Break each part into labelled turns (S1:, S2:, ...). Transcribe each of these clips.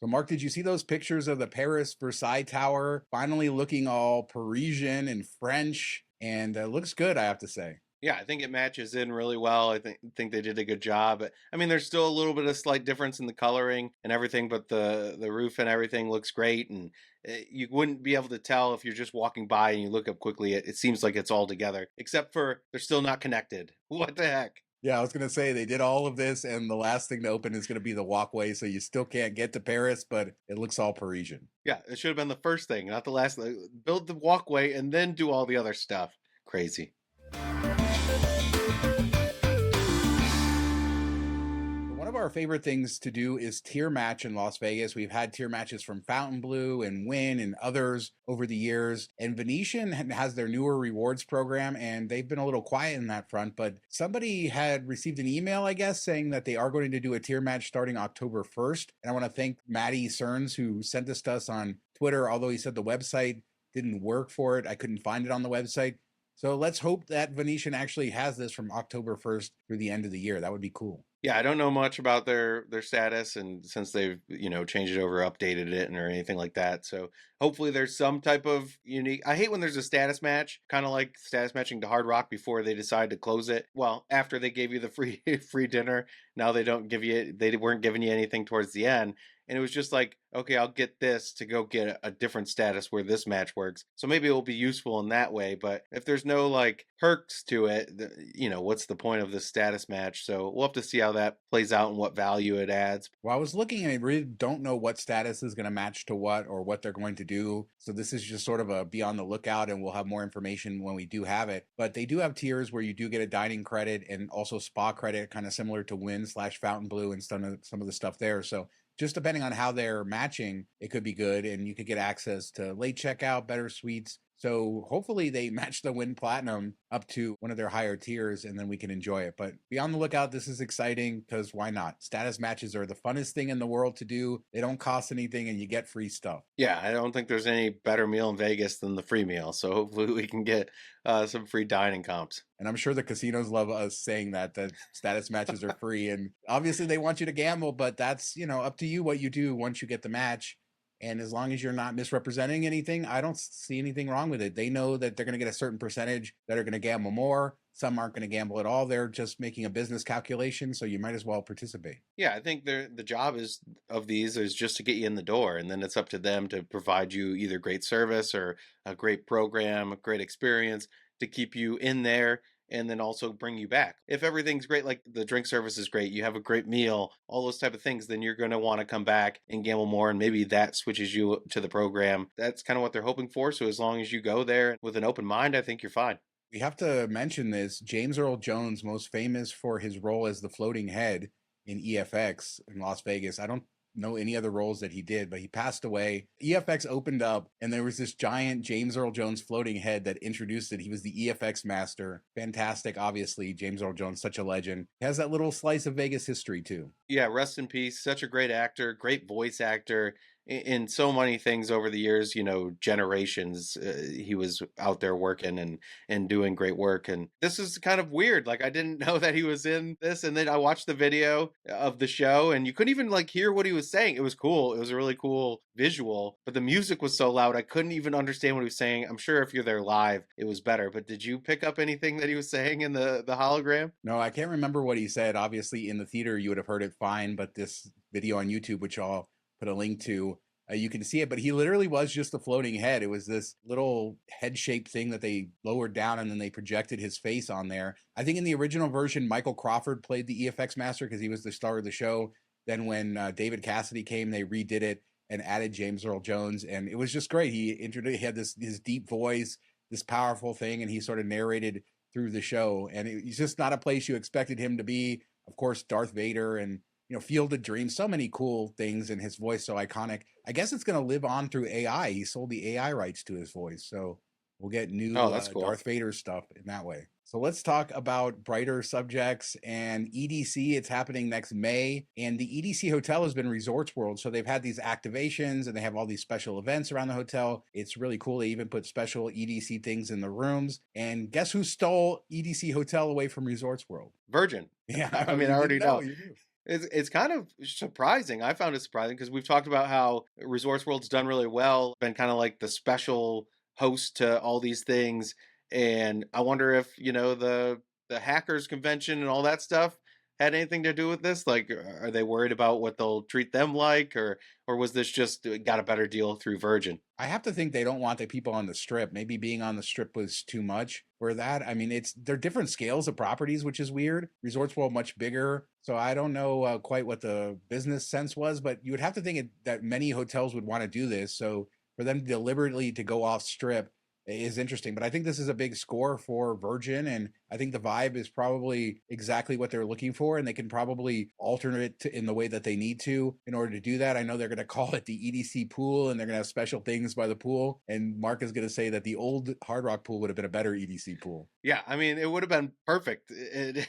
S1: So, Mark, did you see those pictures of the Paris Versailles Tower finally looking all Parisian and French? And looks good, I have to say.
S2: Yeah, I think it matches in really well. I think they did a good job. I mean, there's still a little bit of slight difference in the coloring and everything, but the roof and everything looks great. And you wouldn't be able to tell if you're just walking by and you look up quickly. It seems like it's all together, except for they're still not connected. What the heck?
S1: Yeah, I was going to say they did all of this, and the last thing to open is going to be the walkway. So you still can't get to Paris, but it looks all Parisian.
S2: Yeah, it should have been the first thing, not the last. Build the walkway and then do all the other stuff. Crazy.
S1: One of our favorite things to do is tier match in Las Vegas. We've had tier matches from Fontainebleau and Wynn and others over the years. And Venetian has their newer rewards program, and they've been a little quiet in that front. But somebody had received an email, I guess, saying that they are going to do a tier match starting October 1st. And I want to thank Matty Cerns, who sent this to us on Twitter, although he said the website didn't work for it. I couldn't find it on the website. So let's hope that Venetian actually has this from October 1st through the end of the year. That would be cool.
S2: Yeah, I don't know much about their status, and since they've changed it over, updated it, and or anything like that. So hopefully there's some type of unique. I hate when there's a status match, kind of like status matching to Hard Rock before they decide to close it. Well, after they gave you the free dinner, now they don't give you. They weren't giving you anything towards the end. And it was just like, okay, I'll get this to go get a different status where this match works. So maybe it will be useful in that way. But if there's no like perks to it, what's the point of this status match? So we'll have to see how that plays out and what value it adds.
S1: Well, I was looking and I really don't know what status is going to match to what or what they're going to do. So this is just sort of a be on the lookout, and we'll have more information when we do have it. But they do have tiers where you do get a dining credit and also spa credit, kind of similar to Wynn/Fontainebleau and some of the stuff there. So just depending on how they're matching, it could be good. And you could get access to late checkout, better suites. So hopefully they match the Wynn Platinum up to one of their higher tiers, and then we can enjoy it. But be on the lookout. This is exciting because why not? Status matches are the funnest thing in the world to do. They don't cost anything and you get free stuff.
S2: Yeah, I don't think there's any better meal in Vegas than the free meal. So hopefully we can get some free dining comps.
S1: And I'm sure the casinos love us saying that status matches are free. And obviously they want you to gamble, but that's, up to you what you do once you get the match. And as long as you're not misrepresenting anything, I don't see anything wrong with it. They know that they're going to get a certain percentage that are going to gamble more. Some aren't going to gamble at all. They're just making a business calculation, so you might as well participate.
S2: Yeah, I think the job of these is just to get you in the door, and then it's up to them to provide you either great service or a great program, a great experience to keep you in there, and then also bring you back. If everything's great, like the drink service is great, you have a great meal, all those type of things, then you're going to want to come back and gamble more, and maybe that switches you to the program. That's kind of what they're hoping for. So as long as you go there with an open mind, I think you're fine.
S1: We have to mention this. James Earl Jones, most famous for his role as the floating head in EFX in Las Vegas. I don't know any other roles that he did, but he passed away. EFX opened up and there was this giant James Earl Jones floating head that introduced it. He was the EFX master. Fantastic, obviously. James Earl Jones, such a legend. He has that little slice of Vegas history too.
S2: Yeah, rest in peace. Such a great actor, great voice actor in so many things over the years, generations. He was out there working and doing great work. And this is kind of weird. Like, I didn't know that he was in this. And then I watched the video of the show and you couldn't even like hear what he was saying. It was cool. It was a really cool visual, but the music was so loud. I couldn't even understand what he was saying. I'm sure if you're there live, it was better. But did you pick up anything that he was saying in the hologram?
S1: No, I can't remember what he said. Obviously in the theater, you would have heard it fine, but this video on YouTube, which I'll put a link to, you can see it, but he literally was just a floating head. It was this little head-shaped thing that they lowered down and then they projected his face on there. I think in the original version, Michael Crawford played the EFX master because he was the star of the show. Then when David Cassidy came, they redid it and added James Earl Jones, and it was just great. He had his deep voice, this powerful thing, and he sort of narrated through the show. And it's just not a place you expected him to be. Of course, Darth Vader and Field of Dreams, so many cool things, and his voice so iconic. I guess it's going to live on through AI. He sold the AI rights to his voice, so we'll get new
S2: that's cool.
S1: Darth Vader stuff in that way. So let's talk about brighter subjects and EDC. It's happening next May, and the EDC Hotel has been Resorts World, so they've had these activations and they have all these special events around the hotel. It's really cool. They even put special EDC things in the rooms. And guess who stole EDC Hotel away from Resorts World?
S2: Virgin.
S1: Yeah,
S2: I mean, I already know.
S1: You do.
S2: It's kind of surprising. I found it surprising because we've talked about how Resorts World's done really well, been kind of like the special host to all these things, and I wonder if the hackers convention and all that stuff had anything to do with this. Like, are they worried about what they'll treat them like, or was this just got a better deal through Virgin?
S1: I have to think they don't want the people on the strip. Maybe being on the strip was too much for that. I mean, they're different scales of properties, which is weird. Resorts World much bigger, so I don't know quite what the business sense was, but you would have to think that many hotels would want to do this. So for them deliberately to go off strip is interesting. But I think this is a big score for Virgin, and I think the vibe is probably exactly what they're looking for, and they can probably alter it in the way that they need to in order to do that. I know they're going to call it the EDC pool, and they're going to have special things by the pool. And Mark is going to say that the old Hard Rock pool would have been a better EDC pool.
S2: Yeah, I mean, it would have been perfect. It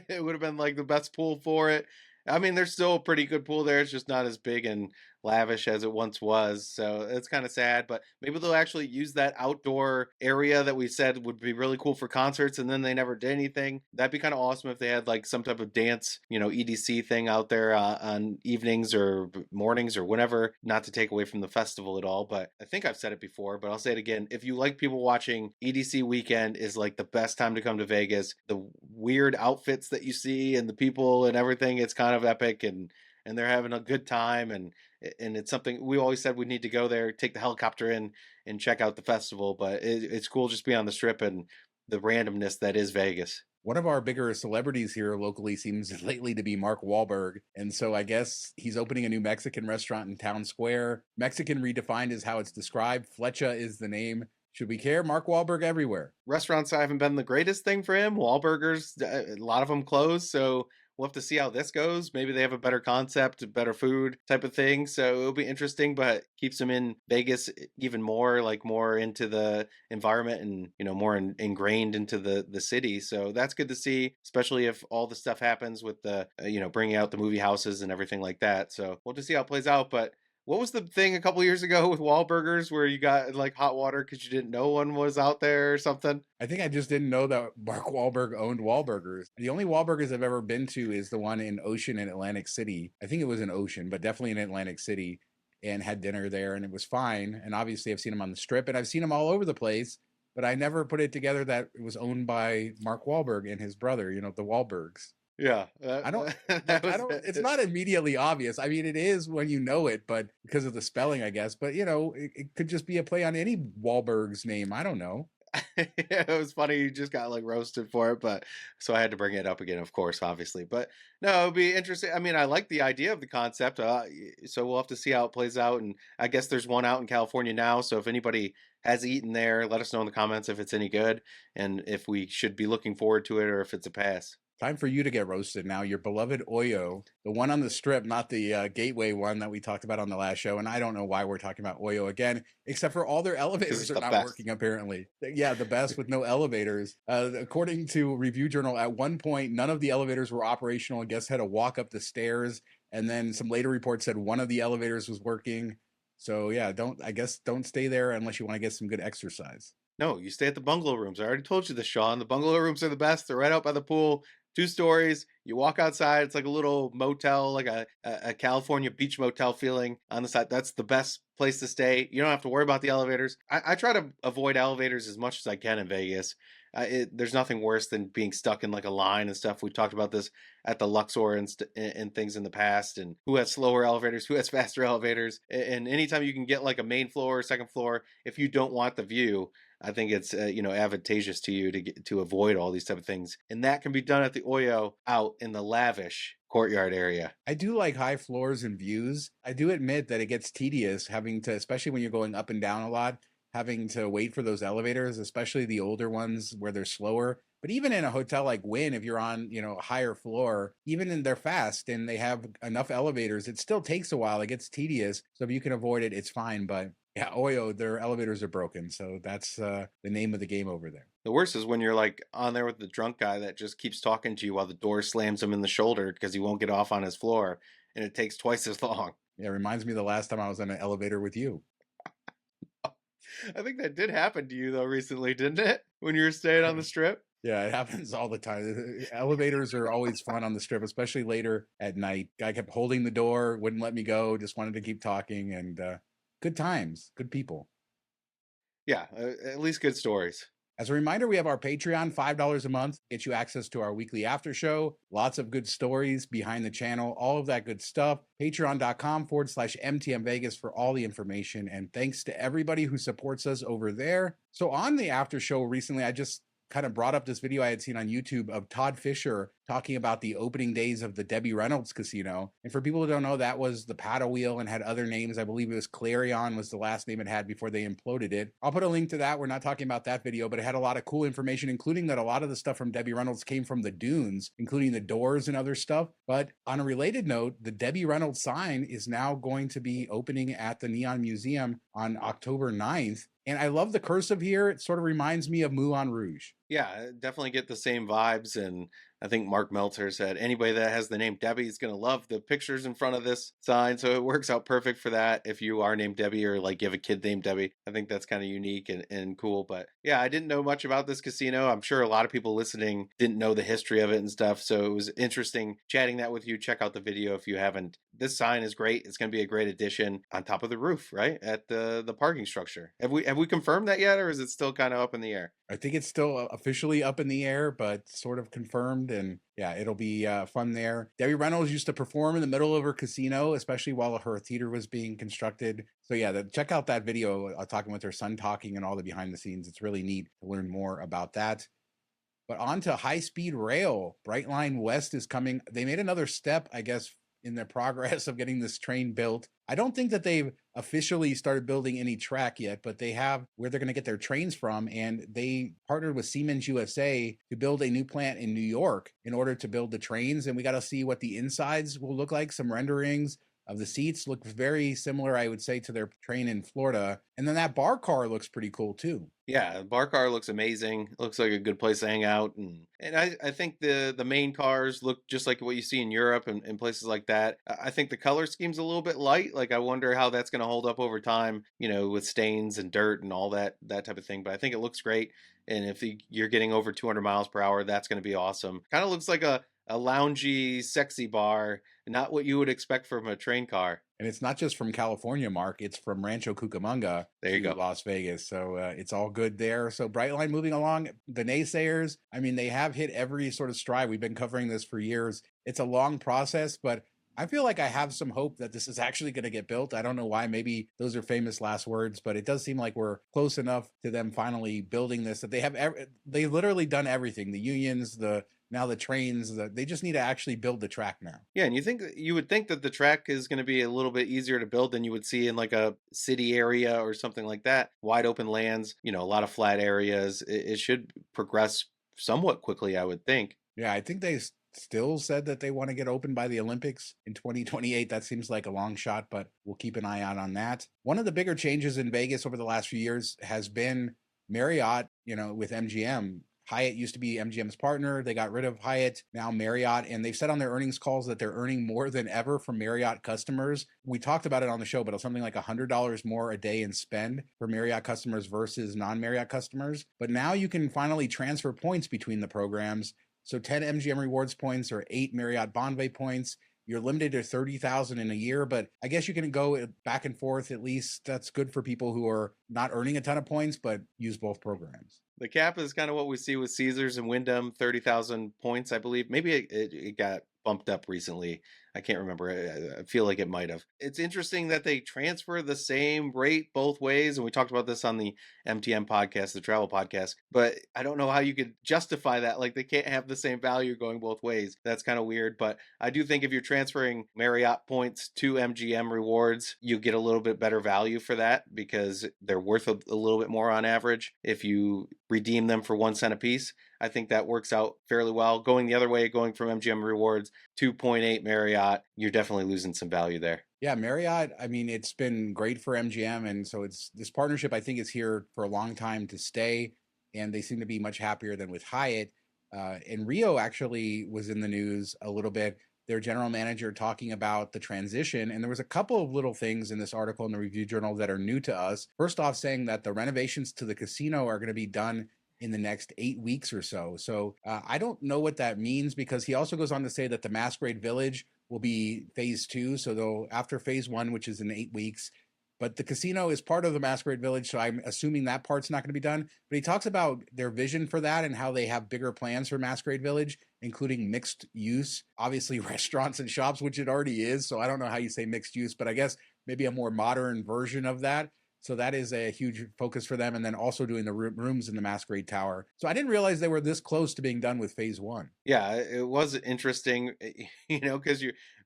S2: would have been like the best pool for it. I mean, there's still a pretty good pool there. It's just not as big and lavish as it once was. So it's kind of sad, but maybe they'll actually use that outdoor area that we said would be really cool for concerts. And then they never did anything. That'd be kind of awesome if they had like some type of dance, EDC thing out there on evenings or mornings or whenever, not to take away from the festival at all. But I think I've said it before, but I'll say it again. If you like people watching, EDC weekend is like the best time to come to Vegas. The weird outfits that you see and the people and everything, it's kind of epic, and they're having a good time, and it's something we always said we need to go there, take the helicopter in and check out the festival. But it's cool just being on the strip and the randomness that is Vegas.
S1: One of our bigger celebrities here locally seems lately to be Mark Wahlberg. And so I guess he's opening a new Mexican restaurant in Town Square. Mexican redefined is how it's described. Flecha is the name. Should we care? Mark Wahlberg everywhere.
S2: Restaurants haven't been the greatest thing for him. Wahlburgers, a lot of them closed. So we'll have to see how this goes. Maybe they have a better concept, better food type of thing. So it'll be interesting, but keeps them in Vegas even more, like more into the environment and, more ingrained into the city. So that's good to see, especially if all the stuff happens with the, bringing out the movie houses and everything like that. So we'll just see how it plays out. But what was the thing a couple years ago with Wahlburgers where you got like hot water because you didn't know one was out there or something?
S1: I think I just didn't know that Mark Wahlberg owned Wahlburgers. The only Wahlburgers I've ever been to is the one in Ocean in Atlantic City. I think it was in Ocean, but definitely in Atlantic City, and had dinner there, and it was fine. And obviously I've seen him on the strip, and I've seen him all over the place, but I never put it together that it was owned by Mark Wahlberg and his brother, the Wahlbergs.
S2: Yeah,
S1: I don't. It's not immediately obvious. I mean, it is when you know it, but because of the spelling, I guess. But it could just be a play on any Wahlberg's name. I don't know.
S2: It was funny. You just got like roasted for it, but so I had to bring it up again, of course, obviously. But no, it'll be interesting. I mean, I like the idea of the concept. So we'll have to see how it plays out. And I guess there's one out in California now. So if anybody has eaten there, let us know in the comments if it's any good and if we should be looking forward to it or if it's a pass.
S1: Time for you to get roasted now. Your beloved Oyo, the one on the strip, not the Gateway one that we talked about on the last show. And I don't know why we're talking about Oyo again, except for all their elevators are not working, apparently. Yeah, the best with no elevators. According to Review Journal, at one point, none of the elevators were operational and guests had to walk up the stairs. And then some later reports said one of the elevators was working. So yeah, don't stay there unless you want to get some good exercise.
S2: No, you stay at the bungalow rooms. I already told you this, Sean. The bungalow rooms are the best. They're right out by the pool. 2 stories. You walk outside. It's like a little motel, like a California beach motel feeling on the side. That's the best place to stay. You don't have to worry about the elevators. I try to avoid elevators as much as I can in Vegas. There's nothing worse than being stuck in like a line and stuff. We've talked about this at the Luxor and things in the past, and who has slower elevators, who has faster elevators. And anytime you can get like a main floor or second floor, if you don't want the view, I think it's advantageous to you to avoid all these type of things, and that can be done at the Oyo out in the lavish courtyard area.
S1: I do like high floors and views. I do admit that it gets tedious having to, especially when you're going up and down a lot, having to wait for those elevators, especially the older ones where they're slower. But even in a hotel like Wynn, if you're on, a higher floor, they're fast and they have enough elevators, it still takes a while. It gets tedious. So if you can avoid it, it's fine. But yeah, Oyo, their elevators are broken. So that's the name of the game over there.
S2: The worst is when you're like on there with the drunk guy that just keeps talking to you while the door slams him in the shoulder because he won't get off on his floor. And it takes twice as long.
S1: Yeah, it reminds me of the last time I was in an elevator with you.
S2: I think that did happen to you though recently, didn't it? When you were staying on the strip?
S1: Yeah, it happens all the time. Elevators are always fun on the strip, especially later at night. Guy kept holding the door, wouldn't let me go, just wanted to keep talking, and good times, good people.
S2: Yeah, at least good stories.
S1: As a reminder, we have our Patreon, $5 a month, gets you access to our weekly after show, lots of good stories behind the channel, all of that good stuff. Patreon.com/MTM Vegas for all the information. And thanks to everybody who supports us over there. So on the after show recently, I just kind of brought up this video I had seen on YouTube of Todd Fisher talking about the opening days of the Debbie Reynolds casino. And for people who don't know, that was the paddle wheel and had other names. I believe it was Clarion was the last name it had before they imploded it. I'll put a link to that. We're not talking about that video, but it had a lot of cool information, including that a lot of the stuff from Debbie Reynolds came from the dunes, including the doors and other stuff. But on a related note, the Debbie Reynolds sign is now going to be opening at the Neon Museum on October 9th. And I love the cursive here. It sort of reminds me of Moulin Rouge.
S2: Yeah, I definitely get the same vibes. And I think Mark Meltzer said anybody that has the name Debbie is going to love the pictures in front of this sign. So it works out perfect for that. If you are named Debbie or like you have a kid named Debbie, I think that's kind of unique and cool. But yeah, I didn't know much about this casino. I'm sure a lot of people listening didn't know the history of it and stuff. So it was interesting chatting that with you. Check out the video if you haven't. This sign is great. It's going to be a great addition on top of the roof, right? At the parking structure. Have we confirmed that yet, or is it still kind of up in the air?
S1: I think it's still officially up in the air, but sort of confirmed. And yeah, it'll be fun there. Debbie Reynolds used to perform in the middle of her casino, especially while her theater was being constructed. So yeah, check out that video talking with her son talking and all the behind the scenes. It's really neat to learn more about that. But on to high-speed rail. Brightline West is coming. They made another step, I guess, in the progress of getting this train built. I don't think that they've officially started building any track yet, but they have where they're going to get their trains from. And they partnered with Siemens USA to build a new plant in New York in order to build the trains. And we got to see what the insides will look like. Some renderings of the seats look very similar, I would say, to their train in Florida. And then that bar car looks pretty cool too.
S2: Yeah, the bar car looks amazing. Looks like a good place to hang out, and I think the main cars look just like what you see in Europe and places like that. I think the color scheme's a little bit light. Like I wonder how that's going to hold up over time, with stains and dirt and all that type of thing. But I think it looks great. And if you're getting over 200 miles per hour, that's going to be awesome. Kind of looks like a loungy, sexy bar, not what you would expect from a train car.
S1: And it's not just from California, Mark. It's from Rancho Cucamonga
S2: there you
S1: to
S2: go.
S1: Las Vegas. So it's all good there. So Brightline moving along. The naysayers, I mean, they have hit every sort of stride. We've been covering this for years. It's a long process, but I feel like I have some hope that this is actually going to get built. I don't know why. Maybe those are famous last words, but it does seem like we're close enough to them finally building this that they've literally done everything. The unions, now the trains, they just need to actually build the track now.
S2: Yeah, and you would think that the track is going to be a little bit easier to build than you would see in like a city area or something like that. Wide open lands, a lot of flat areas. It should progress somewhat quickly, I would think.
S1: Yeah, I think they still said that they want to get open by the Olympics in 2028. That seems like a long shot, but we'll keep an eye out on that. One of the bigger changes in Vegas over the last few years has been Marriott, with MGM. Hyatt used to be MGM's partner. They got rid of Hyatt, now Marriott, and they've said on their earnings calls that they're earning more than ever from Marriott customers. We talked about it on the show, but it's something like $100 more a day in spend for Marriott customers versus non-Marriott customers. But now you can finally transfer points between the programs. So 10 MGM rewards points or 8 Marriott Bonvoy points. You're limited to 30,000 in a year, but I guess you can go back and forth. At least that's good for people who are not earning a ton of points, but use both programs.
S2: The cap is kind of what we see with Caesars and Wyndham, 30,000 points, I believe. Maybe it got bumped up recently. I can't remember. I feel like it might have. It's interesting that they transfer the same rate both ways. And we talked about this on the MTM podcast, the travel podcast. But I don't know how you could justify that. Like they can't have the same value going both ways. That's kind of weird. But I do think if you're transferring Marriott points to MGM rewards, you get a little bit better value for that because they're worth a little bit more on average if you redeem them for 1 cent a piece. I think that works out fairly well. Going the other way, going from MGM rewards to 0.8 Marriott, you're definitely losing some value there.
S1: Yeah, Marriott, I mean, it's been great for MGM. And so this partnership, I think, is here for a long time to stay. And they seem to be much happier than with Hyatt. And Rio actually was in the news a little bit. Their general manager talking about the transition. And there was a couple of little things in this article in the Review Journal that are new to us. First off, saying that the renovations to the casino are going to be done in the next 8 weeks or so. So I don't know what that means, because he also goes on to say that the Masquerade Village will be phase 2. So they'll, after phase 1, which is in 8 weeks, but the casino is part of the Masquerade Village, so I'm assuming that part's not going to be done. But he talks about their vision for that and how they have bigger plans for Masquerade Village, including mixed use, obviously restaurants and shops, which it already is. So I don't know how you say mixed use, but I guess maybe a more modern version of that. So that is a huge focus for them. And then also doing the rooms in the Masquerade Tower. So I didn't realize they were this close to being done with phase 1.
S2: Yeah, it was interesting, because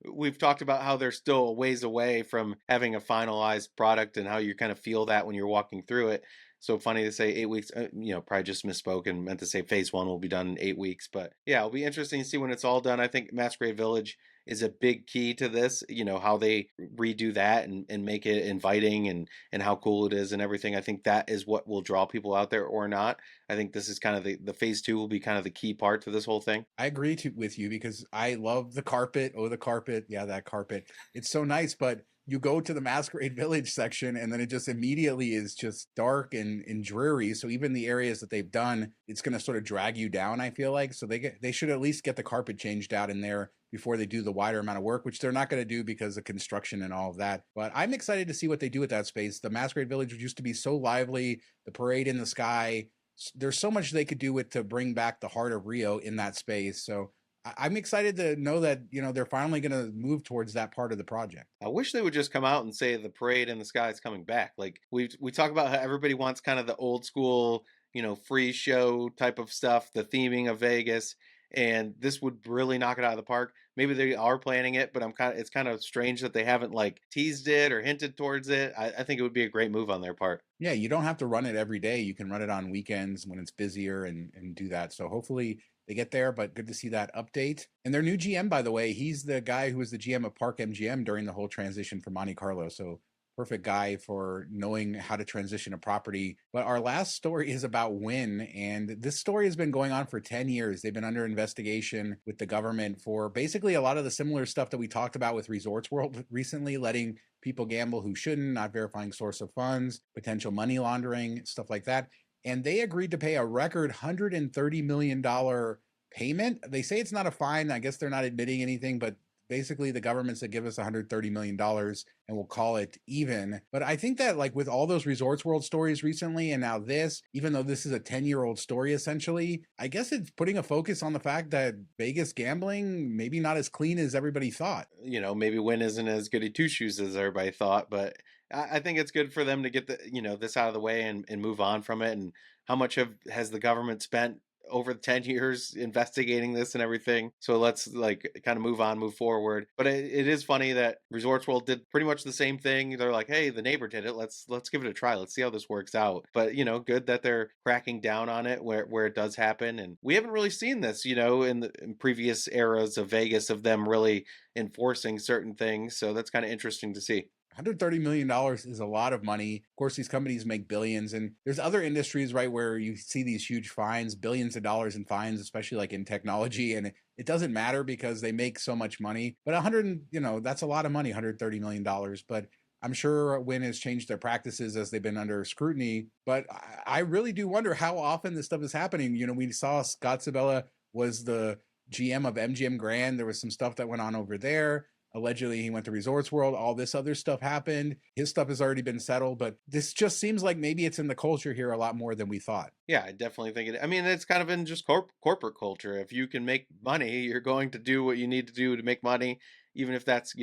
S2: we've talked about how they're still a ways away from having a finalized product and how you kind of feel that when you're walking through it. So funny to say 8 weeks, probably just misspoke and meant to say phase 1 will be done in 8 weeks. But yeah, it'll be interesting to see when it's all done. I think Masquerade Village is a big key to this, how they redo that and make it inviting and how cool it is and everything. I think that is what will draw people out there or not. I think this is kind of the phase 2 will be kind of the key part to this whole thing.
S1: I agree with you, because I love the carpet. Oh, the carpet. Yeah, that carpet. It's so nice, but you go to the Masquerade Village section and then it just immediately is just dark and dreary. So even the areas that they've done, it's going to sort of drag you down, I feel like. So they should at least get the carpet changed out in there before they do the wider amount of work, which they're not going to do because of construction and all of that. But I'm excited to see what they do with that space. The Masquerade Village used to be so lively, the parade in the sky. There's so much they could do with to bring back the heart of Rio in that space. So I'm excited to know that, they're finally going to move towards that part of the project.
S2: I wish they would just come out and say the parade in the sky is coming back. Like we talk about how everybody wants kind of the old school, free show type of stuff, the theming of Vegas, and this would really knock it out of the park. Maybe they are planning it, but it's kind of strange that they haven't like teased it or hinted towards it. I think it would be a great move on their part.
S1: Yeah, you don't have to run it every day. You can run it on weekends when it's busier and do that. So hopefully they get there, but good to see that update. And their new GM, by the way, he's the guy who was the GM of Park MGM during the whole transition from Monte Carlo. So perfect guy for knowing how to transition a property. But our last story is about Wynn, and this story has been going on for 10 years. They've been under investigation with the government for basically a lot of the similar stuff that we talked about with Resorts World recently, letting people gamble who shouldn't, not verifying source of funds, potential money laundering, stuff like that. And they agreed to pay a record $130 million payment. They say it's not a fine. I guess they're not admitting anything, but basically the government said, give us $130 million and we'll call it even. But I think that like with all those Resorts World stories recently and now this, even though this is a 10-year-old story essentially, I guess it's putting a focus on the fact that Vegas gambling maybe not as clean as everybody thought.
S2: Maybe Wynn isn't as goody two shoes as everybody thought, but I think it's good for them to get this out of the way and move on from it. And how much has the government spent over 10 years investigating this and everything? So let's like kind of move forward. But it is funny that Resorts World did pretty much the same thing. They're like, hey, the neighbor did it. Let's give it a try. Let's see how this works out. But good that they're cracking down on it where it does happen. And we haven't really seen this, in previous eras of Vegas, of them really enforcing certain things. So that's kind of interesting to see.
S1: $130 million is a lot of money. Of course, these companies make billions, and there's other industries, right, where you see these huge fines, billions of dollars in fines, especially like in technology, and it doesn't matter because they make so much money. But that's a lot of money, $130 million. But I'm sure Wynn has changed their practices as they've been under scrutiny. But I really do wonder how often this stuff is happening. We saw Scott Sabella was the GM of MGM Grand. There was some stuff that went on over there. Allegedly, he went to Resorts World. All this other stuff happened. His stuff has already been settled, but this just seems like maybe it's in the culture here a lot more than we thought.
S2: Yeah, I definitely think it. I mean, it's kind of in just corporate culture. If you can make money, you're going to do what you need to do to make money, even if that's,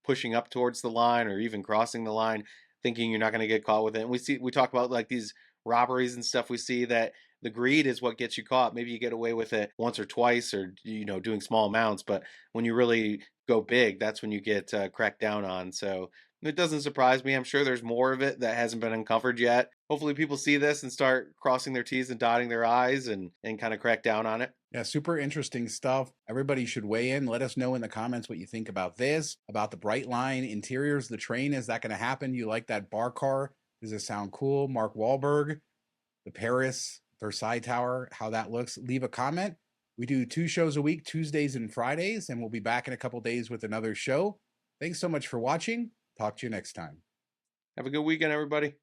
S2: pushing up towards the line or even crossing the line, thinking you're not going to get caught with it. And we talk about like these robberies and stuff. We see that the greed is what gets you caught. Maybe you get away with it once or twice or, doing small amounts. But when you really go big, that's when you get cracked down on. So it doesn't surprise me. I'm sure there's more of it that hasn't been uncovered yet. Hopefully people see this and start crossing their T's and dotting their I's and kind of crack down on it.
S1: Yeah, super interesting stuff. Everybody should weigh in. Let us know in the comments what you think about this, about the Brightline interiors, the train. Is that going to happen? You like that bar car? Does it sound cool? Mark Walhberg, the Paris Versailles Tower, how that looks. Leave a comment. We do 2 shows a week, Tuesdays and Fridays, and we'll be back in a couple days with another show. Thanks so much for watching. Talk to you next time.
S2: Have a good weekend, everybody.